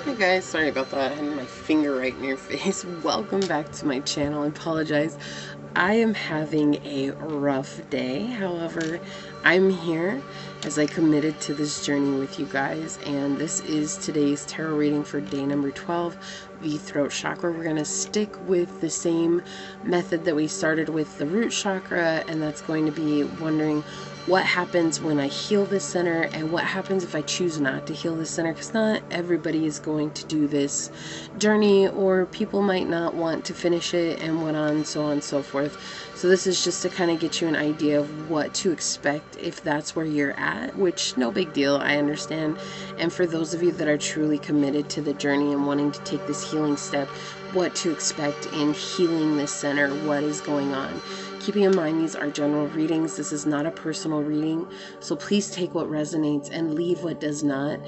Hey guys, sorry about that. I had my finger right in your face. Welcome back to my channel. I apologize. I am having a rough day. However, I'm here as I committed to this journey with you guys, and this is today's tarot reading for day number 12, the throat chakra. We're going to stick with the same method that we started with the root chakra, and that's going to be wondering what happens when I heal this center and what happens if I choose not to heal this center, because not everybody is going to do this journey, or people might not want to finish it, and so on and so forth. So this is just to kind of get you an idea of what to expect if that's where you're at, which no big deal, I understand. And for those of you that are truly committed to the journey and wanting to take this healing step, what to expect in healing this center, what is going on. Keeping in mind these are general readings, this is not a personal reading, so please take what resonates and leave what does not.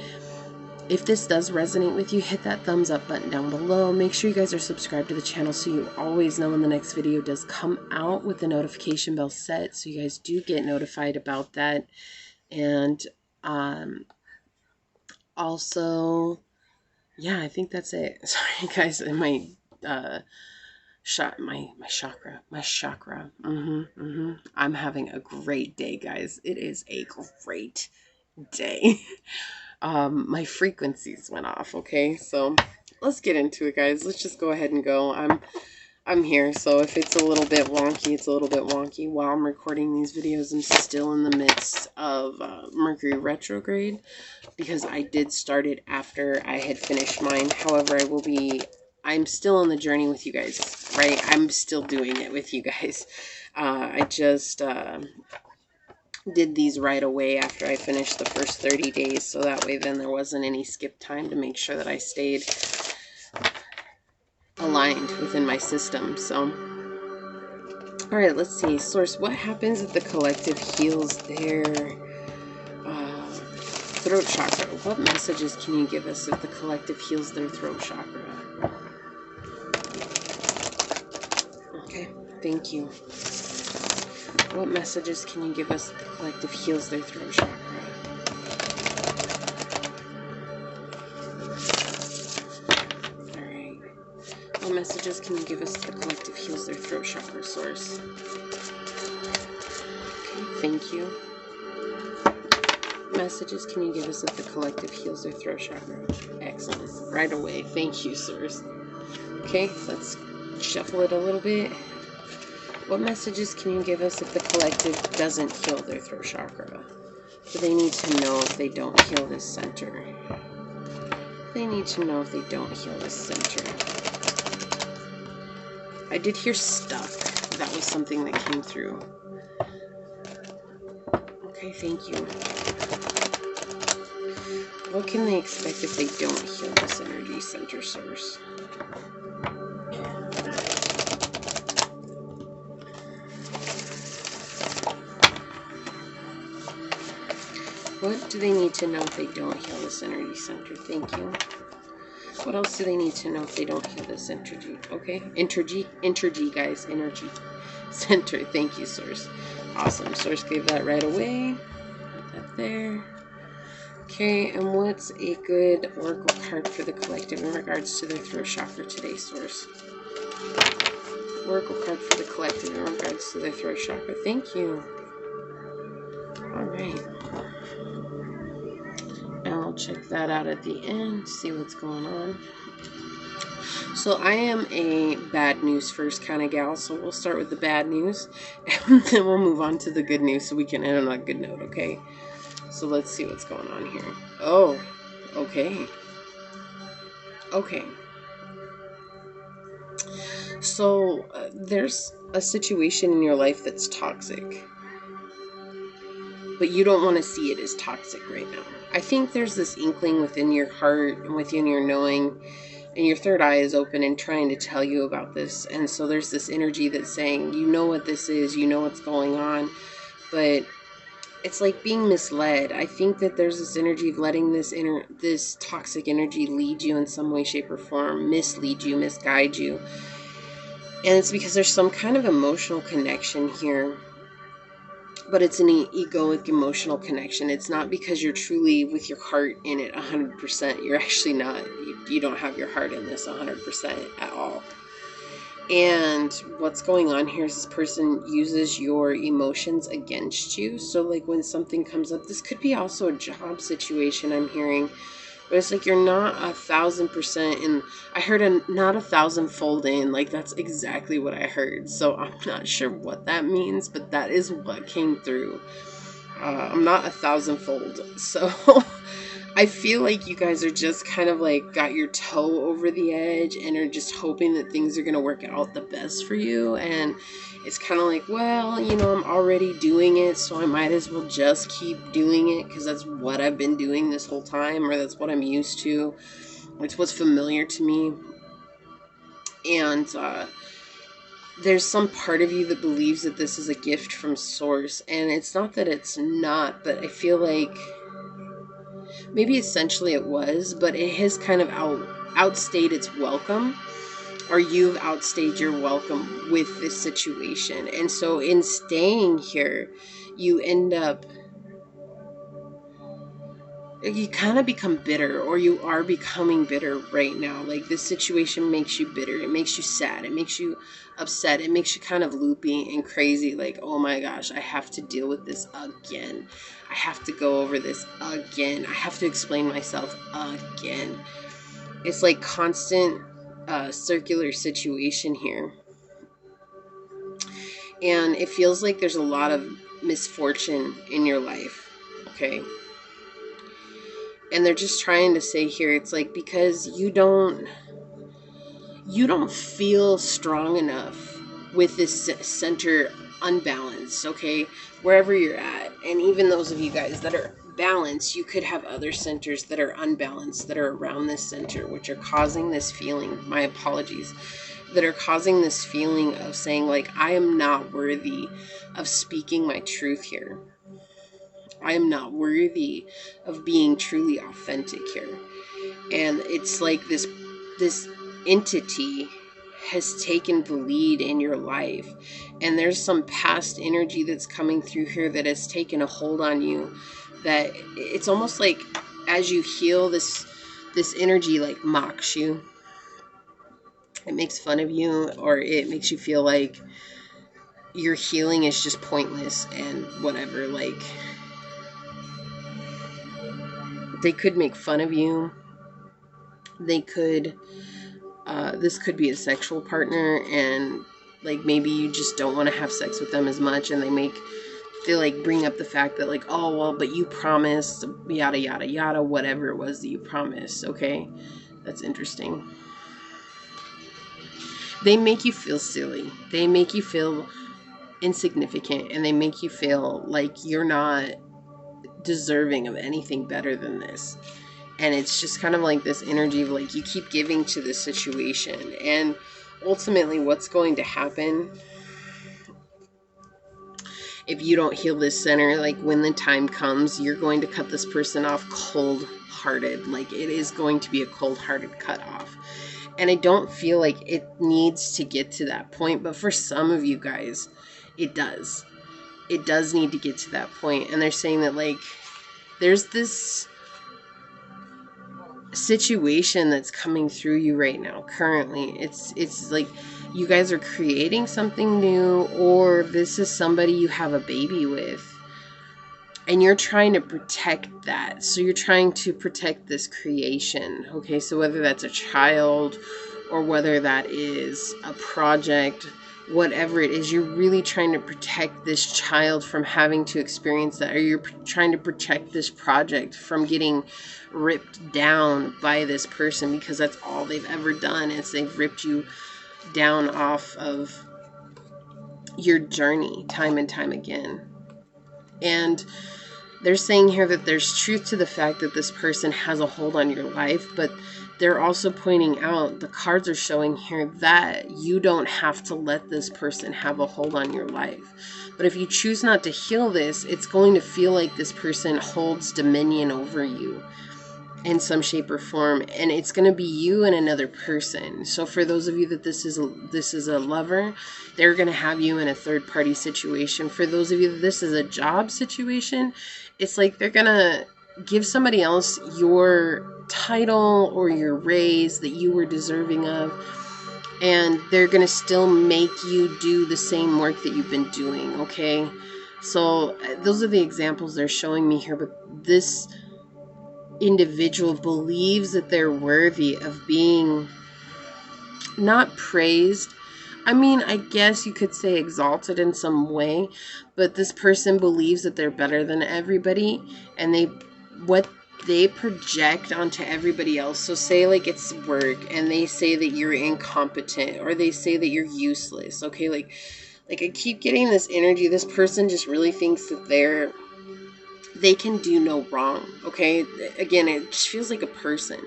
If this does resonate with you, hit that thumbs up button down below. Make sure you guys are subscribed to the channel so you always know when the next video does come out, with the notification bell set, so you guys do get notified about that. And also, yeah, I think that's it. Sorry guys, my chakra. I'm having a great day, guys. It is a great day. My frequencies went off. Okay, so let's get into it, guys. Let's just go ahead and go. I'm here, so if it's a little bit wonky, it's a little bit wonky. While I'm recording these videos, I'm still in the midst of Mercury retrograde, because I did start it after I had finished mine. However, I'm still on the journey with you guys, right? I'm still doing it with you guys. I just did these right away after I finished the first 30 days, so that way then there wasn't any skip time, to make sure that I stayed aligned within my system. So, all right, let's see. Source, what happens if the collective heals their throat chakra? What messages can you give us if the collective heals their throat chakra? Okay, thank you. What messages can you give us if the collective heals their throat chakra? Alright. What messages can you give us if the collective heals their throat chakra, Source? Okay, thank you. What messages can you give us if the collective heals their throat chakra? Excellent. Right away. Thank you, Source. Okay, let's shuffle it a little bit. What messages can you give us if the collective doesn't heal their throat chakra? Do they need to know if they don't heal this center? They need to know if they don't heal this center. I did hear stuck. That was something that came through. Okay, thank you. What can they expect if they don't heal this energy center, Source? What do they need to know if they don't heal this energy center? Thank you. What else do they need to know if they don't heal this energy? Okay, energy, guys, energy center. Thank you, Source. Awesome. Source gave that right away. Put that there. Okay, and what's a good oracle card for the collective in regards to their throat chakra today, Source? Oracle card for the collective in regards to their throat chakra. Thank you. All right. And I'll check that out at the end, see what's going on. So I am a bad news first kind of gal, so we'll start with the bad news, and then we'll move on to the good news so we can end on a good note, okay? So let's see what's going on here. Oh, okay. Okay. So there's a situation in your life that's toxic, but you don't want to see it as toxic right now. I think there's this inkling within your heart and within your knowing, and your third eye is open and trying to tell you about this. And so there's this energy that's saying, you know what this is, you know what's going on, but it's like being misled. I think that there's this energy of letting this toxic energy lead you in some way, shape, or form, mislead you, misguide you. And it's because there's some kind of emotional connection here but it's an egoic emotional connection. It's not because you're truly with your heart in it 100%. You're actually not. You don't have your heart in this 100% at all. And what's going on here is this person uses your emotions against you. So like when something comes up, this could be also a job situation I'm hearing. But it's like you're not 1,000% in. I heard a not 1,000-fold in. Like that's exactly what I heard. So I'm not sure what that means, but that is what came through. I'm not 1,000-fold. So I feel like you guys are just kind of like got your toe over the edge and are just hoping that things are going to work out the best for you. And it's kind of like, well, you know, I'm already doing it, so I might as well just keep doing it because that's what I've been doing this whole time, or that's what I'm used to. It's what's familiar to me. And there's some part of you that believes that this is a gift from source. And it's not that it's not, but I feel like maybe essentially it was, but it has kind of outstayed its welcome, or you've outstayed your welcome with this situation. And so in staying here, you end up, you kind of become bitter, or you are becoming bitter right now. Like this situation makes you bitter. It makes you sad. It makes you upset. It makes you kind of loopy and crazy. Like, oh my gosh, I have to deal with this again. I have to go over this again. I have to explain myself again. It's like constant circular situation here. And it feels like there's a lot of misfortune in your life. Okay. And they're just trying to say here, it's like because you don't feel strong enough with this center unbalanced, okay, wherever you're at. And even those of you guys that are balanced, you could have other centers that are unbalanced that are around this center, which are causing this feeling, my apologies, that are causing this feeling of saying like, I am not worthy of speaking my truth here. I am not worthy of being truly authentic here. And it's like this entity has taken the lead in your life. And there's some past energy that's coming through here that has taken a hold on you, that it's almost like as you heal, this energy like mocks you. It makes fun of you, or it makes you feel like your healing is just pointless and whatever. Like they could make fun of you. They could, this could be a sexual partner, and like maybe you just don't want to have sex with them as much, and they like bring up the fact that like, oh well, but you promised, yada yada yada, whatever it was that you promised. Okay, that's interesting. They make you feel silly. They make you feel insignificant, and they make you feel like you're not deserving of anything better than this. And it's just kind of like this energy of like you keep giving to this situation. And ultimately what's going to happen if you don't heal this center, like when the time comes, you're going to cut this person off cold-hearted. Like it is going to be a cold-hearted cut off. And I don't feel like it needs to get to that point, but for some of you guys, it does. It does need to get to that point. And they're saying that like there's this situation that's coming through you right now currently. It's like you guys are creating something new, or this is somebody you have a baby with, and you're trying to protect that. So you're trying to protect this creation. Okay, so whether that's a child or whether that is a project, whatever it is, you're really trying to protect this child from having to experience that, or you're trying to protect this project from getting ripped down by this person, because that's all they've ever done is they've ripped you down off of your journey time and time again. And they're saying here that there's truth to the fact that this person has a hold on your life, but they're also pointing out, the cards are showing here that you don't have to let this person have a hold on your life. But if you choose not to heal this, it's going to feel like this person holds dominion over you. in some shape or form, and it's going to be you and another person. So for those of you that this is a lover, they're going to have you in a third party situation. For those of you that this is a job situation, it's like they're going to give somebody else your title or your raise that you were deserving of, and they're going to still make you do the same work that you've been doing. Okay, so those are the examples they're showing me here, but this individual believes that they're worthy of being not praised. I mean, I guess you could say exalted in some way, but this person believes that they're better than everybody, and what they project onto everybody else. So say like it's work and they say that you're incompetent, or they say that you're useless. Okay, like I keep getting this energy. This person just really thinks that they can do no wrong. Okay, again, it just feels like a person,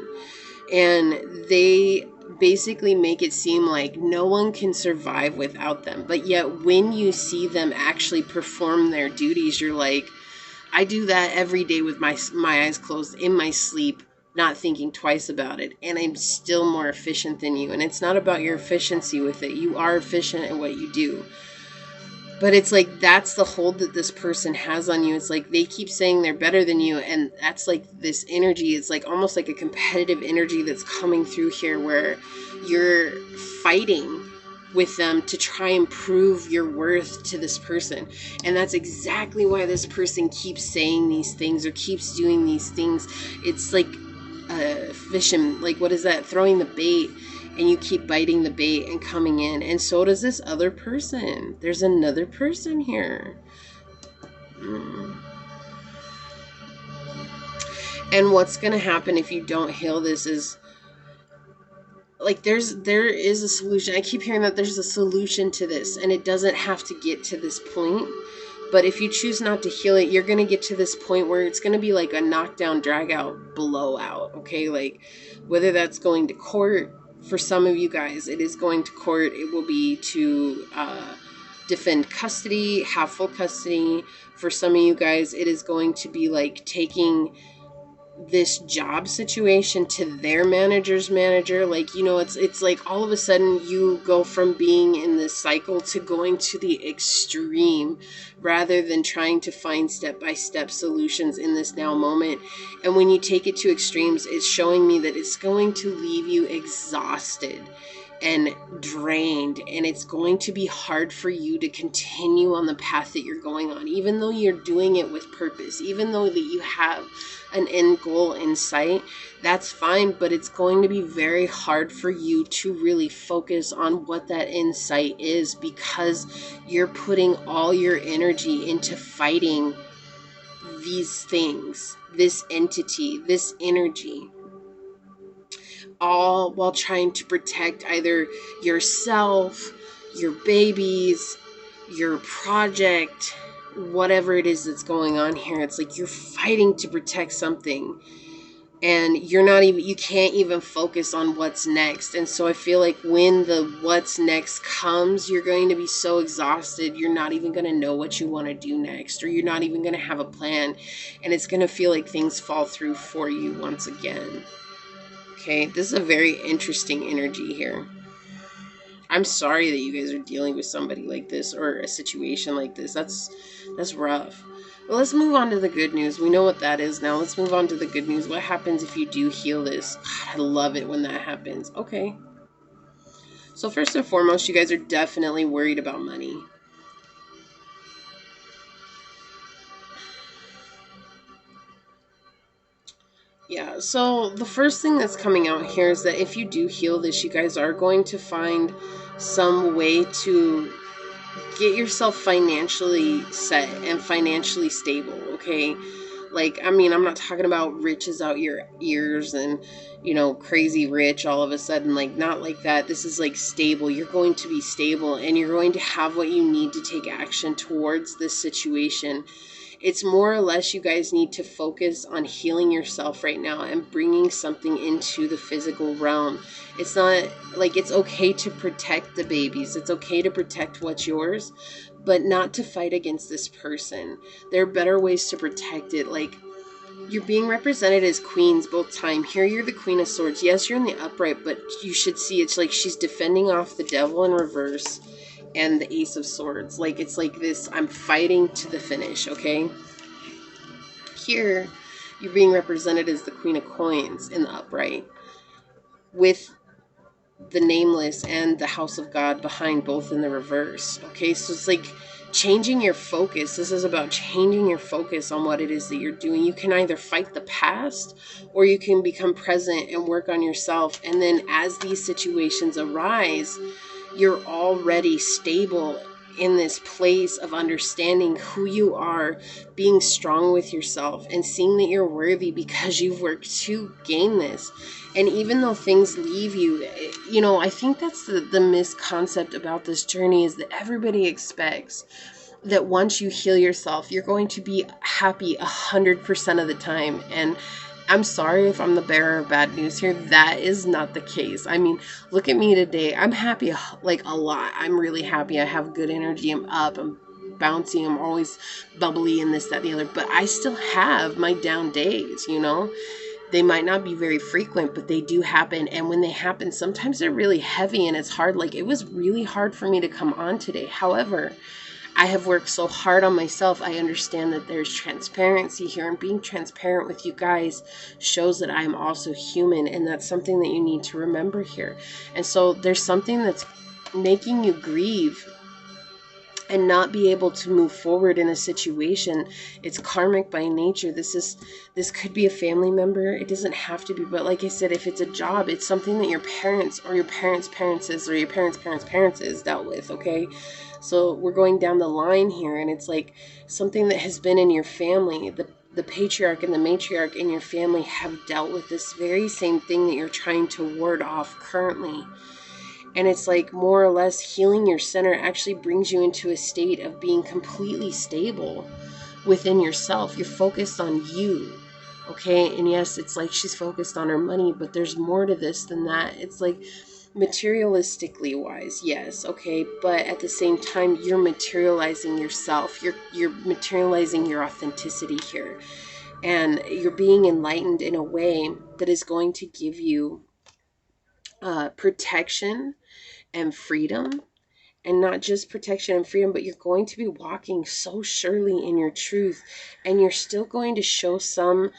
and they basically make it seem like no one can survive without them. But yet when you see them actually perform their duties, you're like, I do that every day with my eyes closed, in my sleep, not thinking twice about it, and I'm still more efficient than you. And it's not about your efficiency with it. You are efficient at what you do. But it's like that's the hold that this person has on you. It's like they keep saying they're better than you, and that's like this energy. It's like almost like a competitive energy that's coming through here, where you're fighting with them to try and prove your worth to this person. And that's exactly why this person keeps saying these things or keeps doing these things. It's like fishing, like what is that? Throwing the bait, and you keep biting the bait and coming in. And so does this other person. There's another person here. And what's going to happen if you don't heal this is, like, there is a solution. I keep hearing that there's a solution to this, and it doesn't have to get to this point. But if you choose not to heal it, you're going to get to this point where it's going to be like a knockdown, drag out, blowout. Okay, like whether that's going to court. For some of you guys, it is going to court. It will be to defend custody, have full custody. For some of you guys, it is going to be like taking this job situation to their manager's manager. Like, you know, it's like all of a sudden you go from being in this cycle to going to the extreme, rather than trying to find step-by-step solutions in this now moment. And when you take it to extremes, it's showing me that it's going to leave you exhausted and drained, and it's going to be hard for you to continue on the path that you're going on, even though you're doing it with purpose, even though that you have an end goal in sight. That's fine, but it's going to be very hard for you to really focus on what that insight is, because you're putting all your energy into fighting these things, this entity, this energy, all while trying to protect either yourself, your babies, your project, whatever it is that's going on here. It's like you're fighting to protect something, and you can't even focus on what's next. And so I feel like when the what's next comes, you're going to be so exhausted, you're not even going to know what you want to do next, or you're not even going to have a plan, and it's going to feel like things fall through for you once again. Okay, this is a very interesting energy here. I'm sorry that you guys are dealing with somebody like this, or a situation like this. That's rough. Well, let's move on to the good news. We know what that is now. Let's move on to the good news. What happens if you do heal this? God, I love it when that happens. Okay. So first and foremost, you guys are definitely worried about money. Yeah, so the first thing that's coming out here is that if you do heal this, you guys are going to find some way to get yourself financially set and financially stable, okay? Like, I mean, I'm not talking about riches out your ears and, you know, crazy rich all of a sudden, like, not like that. This is like stable. You're going to be stable, and you're going to have what you need to take action towards this situation. It's more or less you guys need to focus on healing yourself right now and bringing something into the physical realm. It's not like, it's okay to protect the babies. It's okay to protect what's yours, but not to fight against this person. There are better ways to protect it. Like, You're being represented as queens both time. Here you're the Queen of Swords. Yes, you're in the upright, but you should see it's like she's defending off the Devil in reverse and the Ace of Swords. Like, it's like this, I'm fighting to the finish, okay? Here, you're being represented as the Queen of Coins in the upright with the Nameless and the House of God behind, both in the reverse. Okay, so it's like changing your focus. This is about changing your focus on what it is that you're doing. You can either fight the past or you can become present and work on yourself. And then as these situations arise, you're already stable in this place of understanding who you are, being strong with yourself, and seeing that you're worthy because you've worked to gain this. And even though things leave you, you know, I think that's the misconcept about this journey, is that everybody expects that once you heal yourself, you're going to be happy 100% of the time. And I'm sorry if I'm the bearer of bad news here. That is not the case. I mean, look at me today. I'm happy, like a lot. I'm really happy. I have good energy. I'm up. I'm bouncy. I'm always bubbly and this, that, and the other. But I still have my down days, you know? They might not be very frequent, but they do happen. And when they happen, sometimes they're really heavy and it's hard. Like, it was really hard for me to come on today. However, I have worked so hard on myself. I understand that there's transparency here, and being transparent with you guys shows that I'm also human, and that's something that you need to remember here. And so there's something that's making you grieve and not be able to move forward in a situation. It's karmic by nature. This could be a family member. It doesn't have to be, but like I said, if it's a job, it's something that your parents or your parents' parents or your parents' parents is dealt with, okay? So we're going down the line here, and it's like something that has been in your family. The patriarch and the matriarch in your family have dealt with this very same thing that you're trying to ward off currently. And it's like more or less healing your center actually brings you into a state of being completely stable within yourself. You're focused on you, okay? And yes, it's like she's focused on her money, but there's more to this than that. It's like materialistically wise, yes, okay, but at the same time, you're materializing yourself. You're materializing your authenticity here, and you're being enlightened in a way that is going to give you protection and freedom. And not just protection and freedom, but you're going to be walking so surely in your truth, and you're still going to show some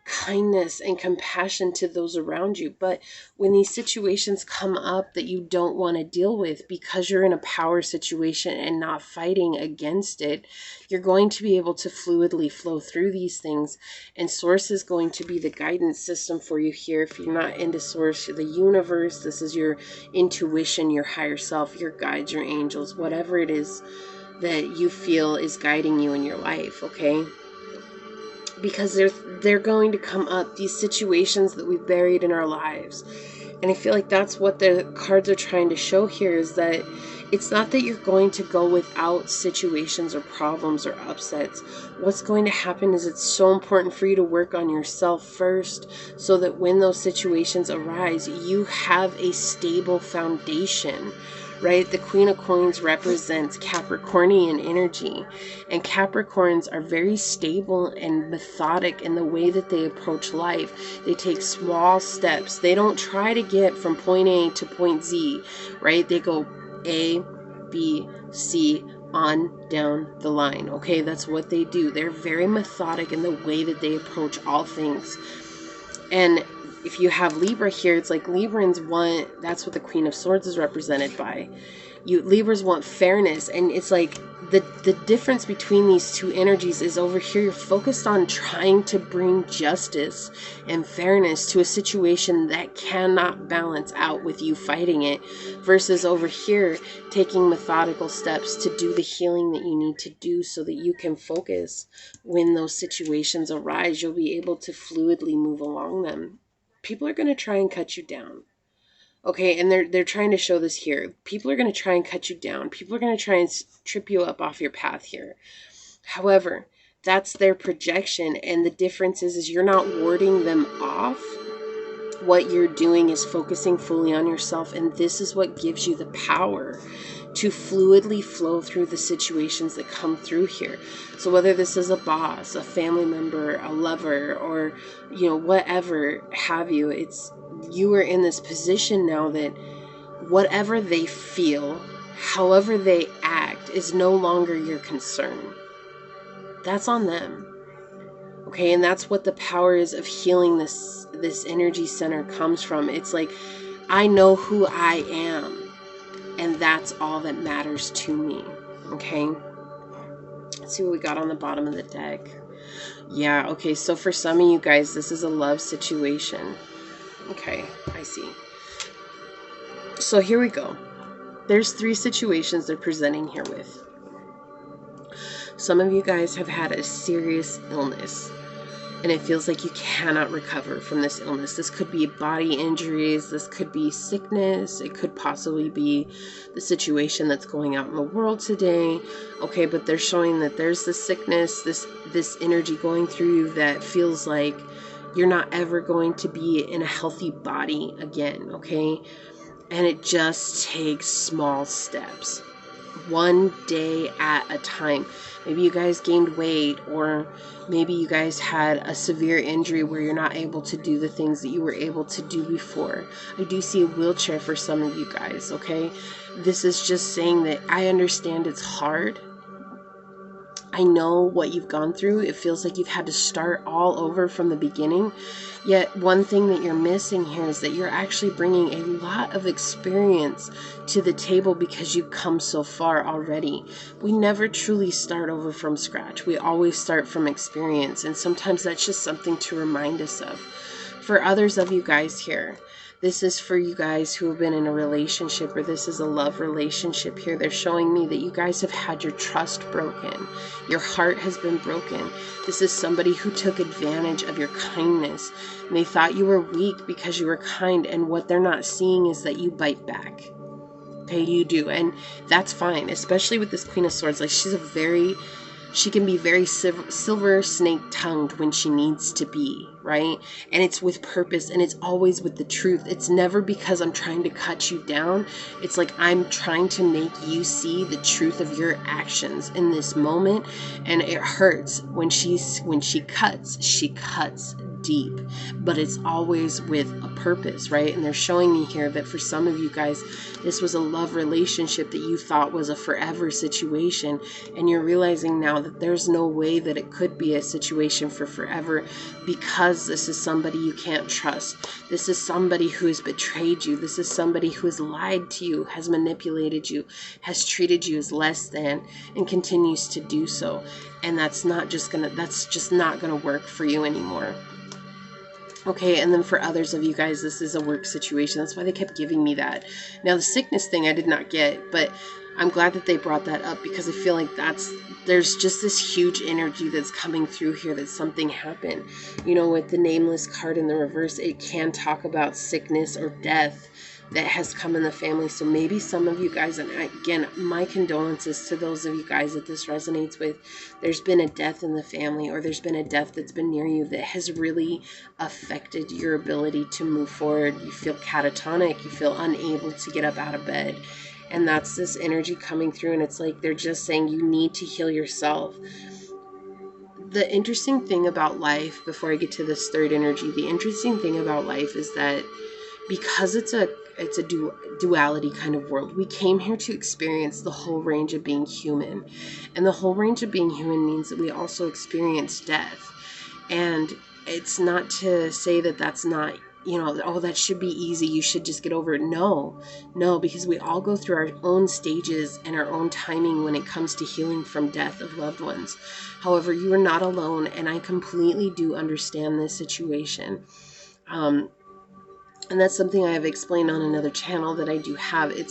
kindness and compassion to those around you. But when these situations come up that you don't want to deal with because you're in a power situation and not fighting against it, you're going to be able to fluidly flow through these things. And Source is going to be the guidance system for you here. If you're not into Source, the universe, this is your intuition, your higher self, your guides, your angels, whatever it is that you feel is guiding you in your life, okay? Because they're going to come up, these situations that we've buried in our lives. And I feel like that's what the cards are trying to show here, is that it's not that you're going to go without situations or problems or upsets. What's going to happen is it's so important for you to work on yourself first, so that when those situations arise, you have a stable foundation, right? The Queen of Coins represents Capricornian energy, and Capricorns are very stable and methodic in the way that they approach life. They take small steps. They don't try to get from point A to point Z, right? They go A, B, C, on down the line, okay? That's what they do. They're very methodic in the way that they approach all things. And if you have Libra here, it's like Librans want, that's what the Queen of Swords is represented by. Libras want fairness, and it's like the difference between these two energies is over here you're focused on trying to bring justice and fairness to a situation that cannot balance out with you fighting it, versus over here taking methodical steps to do the healing that you need to do so that you can focus when those situations arise. You'll be able to fluidly move along them. People are going to try and cut you down. Okay, and they're trying to show this here. People are going to try and cut you down. People are going to try and trip you up off your path here. However, that's their projection, and the difference is you're not warding them off. What you're doing is focusing fully on yourself, and this is what gives you the power to fluidly flow through the situations that come through here. So whether this is a boss, a family member, a lover, or, you know, whatever have you, you are in this position now that whatever they feel, however they act, is no longer your concern. That's on them. Okay, and that's what the power is of healing this energy center comes from. It's like, I know who I am, and that's all that matters to me. Okay, let's see what we got on the bottom of the deck. Yeah, okay, so for some of you guys, this is a love situation. Okay, I see. So here we go. There's 3 situations they're presenting here with. Some of you guys have had a serious illness, and it feels like you cannot recover from this illness. This could be body injuries, this could be sickness, it could possibly be the situation that's going out in the world today. Okay, but they're showing that there's this sickness, this energy going through you that feels like you're not ever going to be in a healthy body again, okay? And it just takes small steps, one day at a time. Maybe you guys gained weight, or maybe you guys had a severe injury where you're not able to do the things that you were able to do before. I do see a wheelchair for some of you guys, okay? This is just saying that I understand it's hard. I know what you've gone through. It feels like you've had to start all over from the beginning. Yet one thing that you're missing here is that you're actually bringing a lot of experience to the table because you've come so far already. We never truly start over from scratch. We always start from experience, and sometimes that's just something to remind us of. For others of you guys here, this is for you guys who have been in a relationship, or this is a love relationship here. They're showing me that you guys have had your trust broken. Your heart has been broken. This is somebody who took advantage of your kindness. And they thought you were weak because you were kind. And what they're not seeing is that you bite back. Okay, you do. And that's fine, especially with this Queen of Swords. Like, she can be very silver snake-tongued when she needs to be, right? And it's with purpose, and it's always with the truth. It's never because I'm trying to cut you down. It's like I'm trying to make you see the truth of your actions in this moment, and it hurts when she cuts deep, but it's always with a purpose, right? And they're showing me here that for some of you guys, this was a love relationship that you thought was a forever situation, and you're realizing now that there's no way that it could be a situation for forever, because this is somebody you can't trust. This is somebody who has betrayed you. This is somebody who has lied to you, has manipulated you, has treated you as less than, and continues to do so. And that's just not gonna work for you anymore. Okay, and then for others of you guys, this is a work situation. That's why they kept giving me that. Now, the sickness thing I did not get, but I'm glad that they brought that up, because I feel like there's just this huge energy that's coming through here that something happened. You know, with the Nameless card in the reverse, it can talk about sickness or death that has come in the family. So maybe some of you guys, and again, my condolences to those of you guys that this resonates with, there's been a death in the family, or there's been a death that's been near you that has really affected your ability to move forward. You feel catatonic, you feel unable to get up out of bed. And that's this energy coming through, and it's like they're just saying you need to heal yourself. The interesting thing about life, before I get to this third energy, the interesting thing about life is that because it's a duality kind of world, we came here to experience the whole range of being human. And the whole range of being human means that we also experience death. And it's not to say that that's not, you know, oh, that should be easy, you should just get over it. No, because we all go through our own stages and our own timing when it comes to healing from death of loved ones. However, you are not alone, and I completely do understand this situation. And that's something I have explained on another channel that I do have. It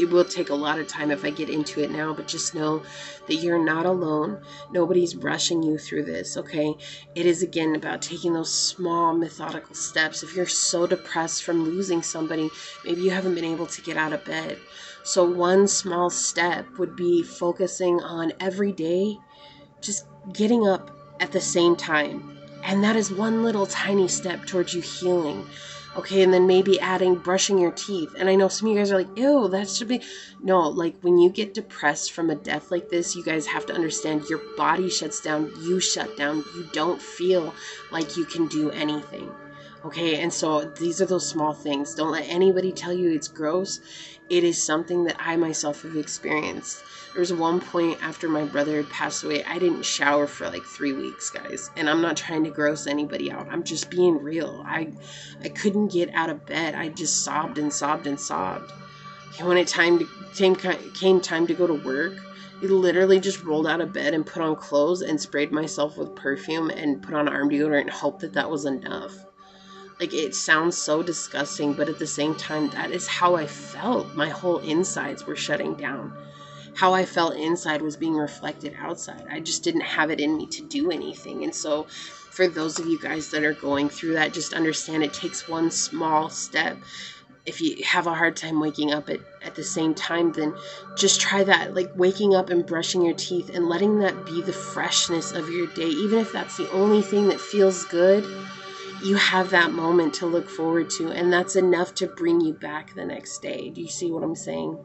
will take a lot of time if I get into it now, but just know that you're not alone. Nobody's rushing you through this, okay? It is, again, about taking those small methodical steps. If you're so depressed from losing somebody, maybe you haven't been able to get out of bed. So one small step would be focusing on every day just getting up at the same time. And that is one little tiny step towards you healing. Okay, and then maybe adding brushing your teeth. And I know some of you guys are like, ew, that should be... No, like when you get depressed from a death like this, you guys have to understand your body shuts down, you shut down, you don't feel like you can do anything. Okay, and so these are those small things. Don't let anybody tell you it's gross. It is something that I myself have experienced. There was one point after my brother had passed away, I didn't shower for like 3 weeks, guys. And I'm not trying to gross anybody out. I'm just being real. I couldn't get out of bed. I just sobbed and sobbed and sobbed. And when it came time to go to work, I literally just rolled out of bed and put on clothes and sprayed myself with perfume and put on arm deodorant and hoped that that was enough. Like, it sounds so disgusting, but at the same time, that is how I felt. My whole insides were shutting down. How I felt inside was being reflected outside. I just didn't have it in me to do anything. And so for those of you guys that are going through that, just understand it takes one small step. If you have a hard time waking up at the same time, then just try that. Like waking up and brushing your teeth and letting that be the freshness of your day. Even if that's the only thing that feels good, you have that moment to look forward to. And that's enough to bring you back the next day. Do you see what I'm saying?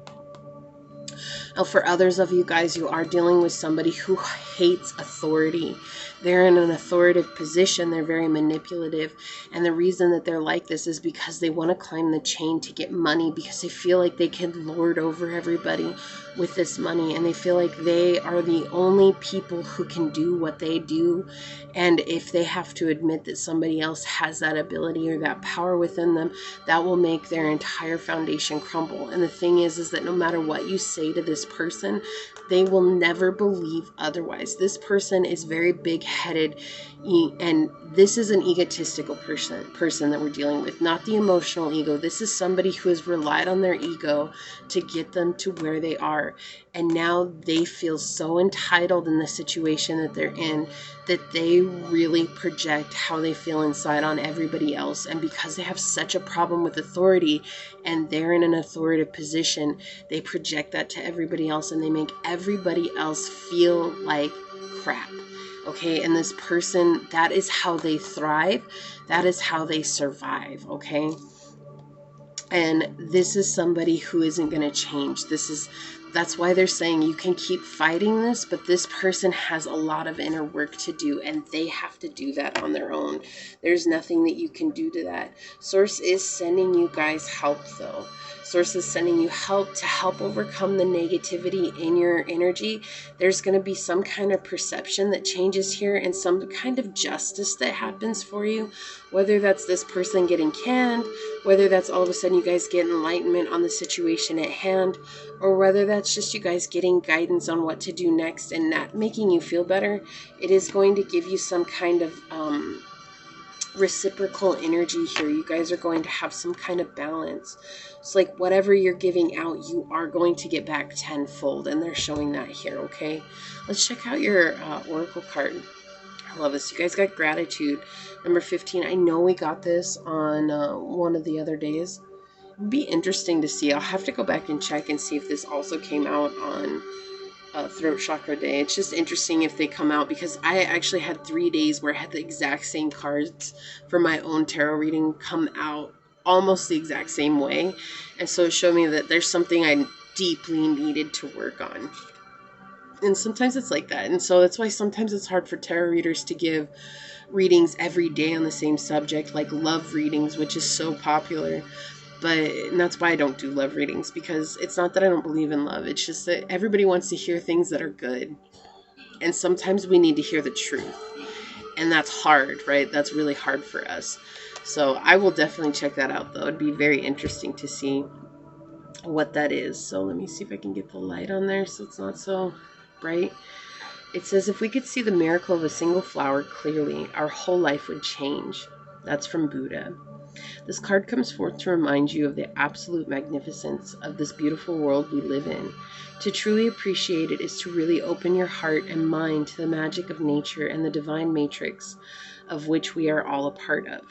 Now, for others of you guys, you are dealing with somebody who hates authority. They're in an authoritative position. They're very manipulative. And the reason that they're like this is because they want to climb the chain to get money, because they feel like they can lord over everybody with this money. And they feel like they are the only people who can do what they do. And if they have to admit that somebody else has that ability or that power within them, that will make their entire foundation crumble. And the thing is that no matter what you say to this person, they will never believe otherwise. This person is very big-headed, and this is an egotistical person that we're dealing with, not the emotional ego. This is somebody who has relied on their ego to get them to where they are. And now they feel so entitled in the situation that they're in that they really project how they feel inside on everybody else. And because they have such a problem with authority and they're in an authoritative position, they project that to everybody else and they make everybody else feel like crap. Okay, and this person, that is how they thrive. That is how they survive, okay? And this is somebody who isn't going to change. That's why they're saying you can keep fighting this, but this person has a lot of inner work to do, and they have to do that on their own. There's nothing that you can do to that. Source is sending you guys help, though. Source is sending you help to help overcome the negativity in your energy. There's going to be some kind of perception that changes here and some kind of justice that happens for you, whether that's this person getting canned, whether that's all of a sudden you guys get enlightenment on the situation at hand, or whether that's just you guys getting guidance on what to do next and not making you feel better. It is going to give you some kind of reciprocal energy here. You guys are going to have some kind of balance. It's like whatever you're giving out, you are going to get back tenfold, and they're showing that here, okay? Let's check out your oracle card. I love this. You guys got gratitude. Number 15. I know we got this on one of the other days. It'd be interesting to see. I'll have to go back and check and see if this also came out on Throat Chakra Day. It's just interesting if they come out, because I actually had 3 days where I had the exact same cards for my own tarot reading come out almost the exact same way. And so it showed me that there's something I deeply needed to work on. And sometimes it's like that. And so that's why sometimes it's hard for tarot readers to give readings every day on the same subject, like love readings, which is so popular. And that's why I don't do love readings, because it's not that I don't believe in love. It's just that everybody wants to hear things that are good. And sometimes we need to hear the truth. And that's hard, right? That's really hard for us. So I will definitely check that out, though. It'd be very interesting to see what that is. So let me see if I can get the light on there so it's not so bright. It says, if we could see the miracle of a single flower clearly, our whole life would change. That's from Buddha. This card comes forth to remind you of the absolute magnificence of this beautiful world we live in. To truly appreciate it is to really open your heart and mind to the magic of nature and the divine matrix of which we are all a part of.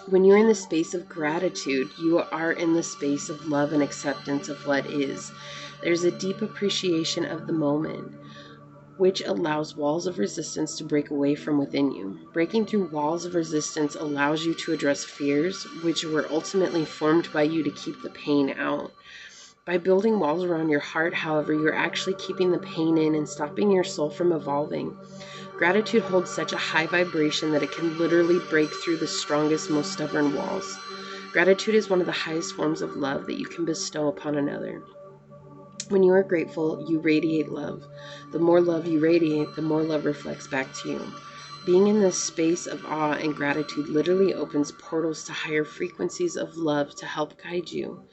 When you're in the space of gratitude, you are in the space of love and acceptance of what is. There's a deep appreciation of the moment. which allows walls of resistance to break away from within you. Breaking through walls of resistance allows you to address fears, which were ultimately formed by you to keep the pain out. By building walls around your heart, however, you're actually keeping the pain in and stopping your soul from evolving. Gratitude holds such a high vibration that it can literally break through the strongest, most stubborn walls. Gratitude is one of the highest forms of love that you can bestow upon another. When you are grateful, you radiate love. The more love you radiate, the more love reflects back to you. Being in this space of awe and gratitude literally opens portals to higher frequencies of love to help guide you.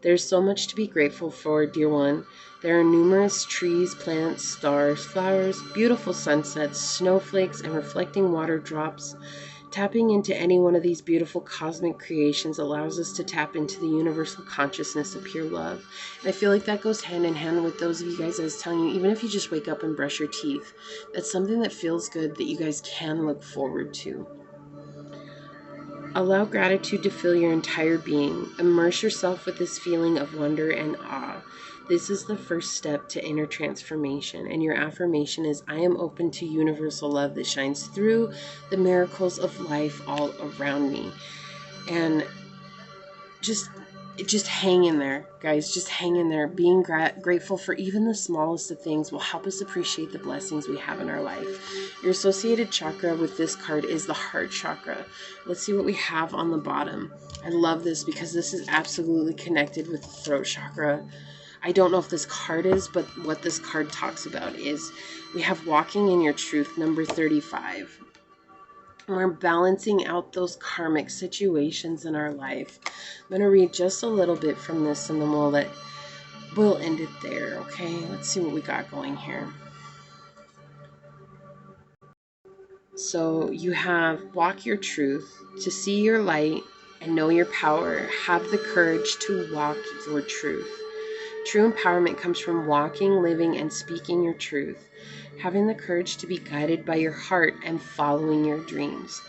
There's so much to be grateful for, dear one. There are numerous trees, plants, stars, flowers, beautiful sunsets, snowflakes, and reflecting water drops. Tapping into any one of these beautiful cosmic creations allows us to tap into the universal consciousness of pure love. And I feel like that goes hand in hand with those of you guys I was telling you, even if you just wake up and brush your teeth, that's something that feels good that you guys can look forward to. Allow gratitude to fill your entire being. Immerse yourself with this feeling of wonder and awe. This is the first step to inner transformation, and your affirmation is, I am open to universal love that shines through the miracles of life all around me. And just hang in there, guys. Just hang in there. Being grateful for even the smallest of things will help us appreciate the blessings we have in our life. Your associated chakra with this card is the heart chakra. Let's see what we have on the bottom. I love this because this is absolutely connected with the throat chakra. I don't know if this card is, but what this card talks about is we have walking in your truth, number 35. We're balancing out those karmic situations in our life. I'm going to read just a little bit from this and then we'll end it there, okay? Let's see what we got going here. So you have walk your truth, to see your light and know your power. Have the courage to walk your truth. True empowerment comes from walking, living, and speaking your truth. Having the courage to be guided by your heart and following your dreams.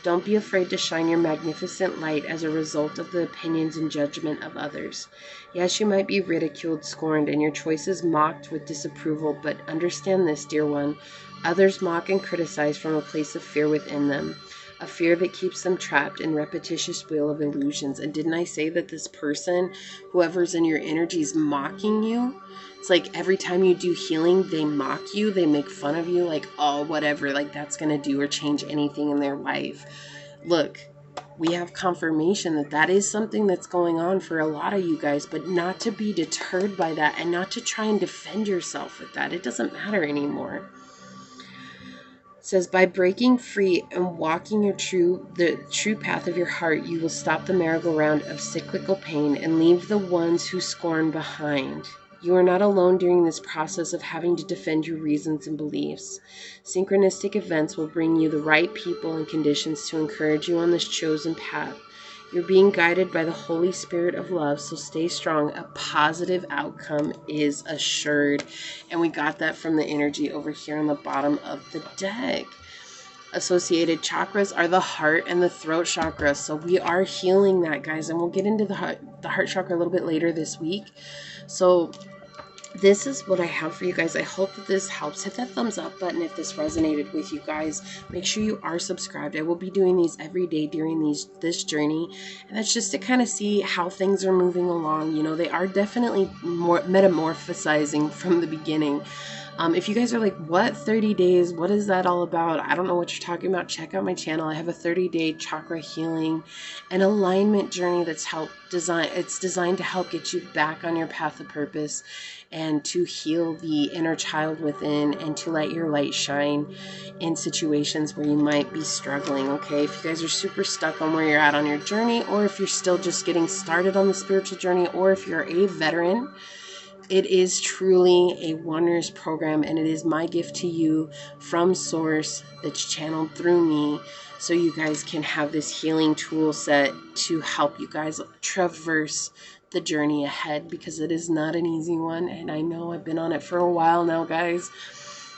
Don't be afraid to shine your magnificent light as a result of the opinions and judgment of others. Yes, you might be ridiculed, scorned, and your choices mocked with disapproval, but understand this, dear one. Others mock and criticize from a place of fear within them, a fear that keeps them trapped in repetitious wheel of illusions. And didn't I say that this person, whoever's in your energy, is mocking you? It's like every time you do healing, they mock you, they make fun of you, like, oh, whatever, like that's going to do or change anything in their life. Look, we have confirmation that that is something that's going on for a lot of you guys, but not to be deterred by that and not to try and defend yourself with that. It doesn't matter anymore. It says, by breaking free and walking the true path of your heart, you will stop the merry-go-round of cyclical pain and leave the ones who scorn behind. You are not alone during this process of having to defend your reasons and beliefs. Synchronistic events will bring you the right people and conditions to encourage you on this chosen path. You're being guided by the Holy Spirit of love, so stay strong. A positive outcome is assured. And we got that from the energy over here on the bottom of the deck. Associated chakras are the heart and the throat chakra. So we are healing that, guys. And we'll get into the heart chakra a little bit later this week. So this is what I have for you guys. I hope that this helps. Hit that thumbs up button if this resonated with you guys. Make sure you are subscribed. I will be doing these every day during this journey, and that's just to kind of see how things are moving along. You know, they are definitely more metamorphosizing from the beginning. If you guys are like, what, 30 days? What is that all about? I don't know what you're talking about. Check out my channel. I have a 30-day chakra healing and alignment journey that's designed to help get you back on your path of purpose and to heal the inner child within and to let your light shine in situations where you might be struggling, okay? If you guys are super stuck on where you're at on your journey, or if you're still just getting started on the spiritual journey, or if you're a veteran, it is truly a wondrous program, and it is my gift to you from Source that's channeled through me, so you guys can have this healing tool set to help you guys traverse the journey ahead, because it is not an easy one, and I know I've been on it for a while now, guys.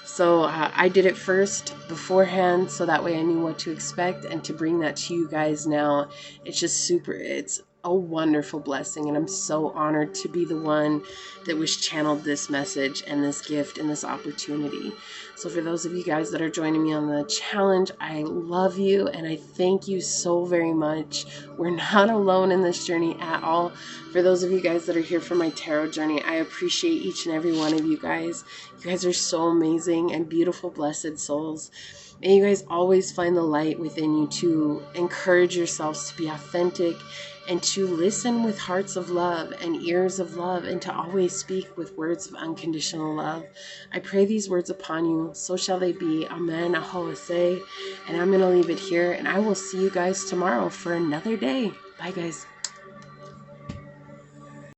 So I did it first beforehand, so that way I knew what to expect, and to bring that to you guys now, it's just super, it's a wonderful blessing, and I'm so honored to be the one that was channeled this message and this gift and this opportunity. So for those of you guys that are joining me on the challenge, I love you and I thank you so very much. We're not alone in this journey at all. For those of you guys that are here for my tarot journey, I appreciate each and every one of you guys. You guys are so amazing and beautiful, blessed souls. May you guys always find the light within you to encourage yourselves to be authentic and to listen with hearts of love and ears of love, and to always speak with words of unconditional love. I pray these words upon you. So shall they be. Amen. Ahoseh. And I'm going to leave it here, and I will see you guys tomorrow for another day. Bye, guys.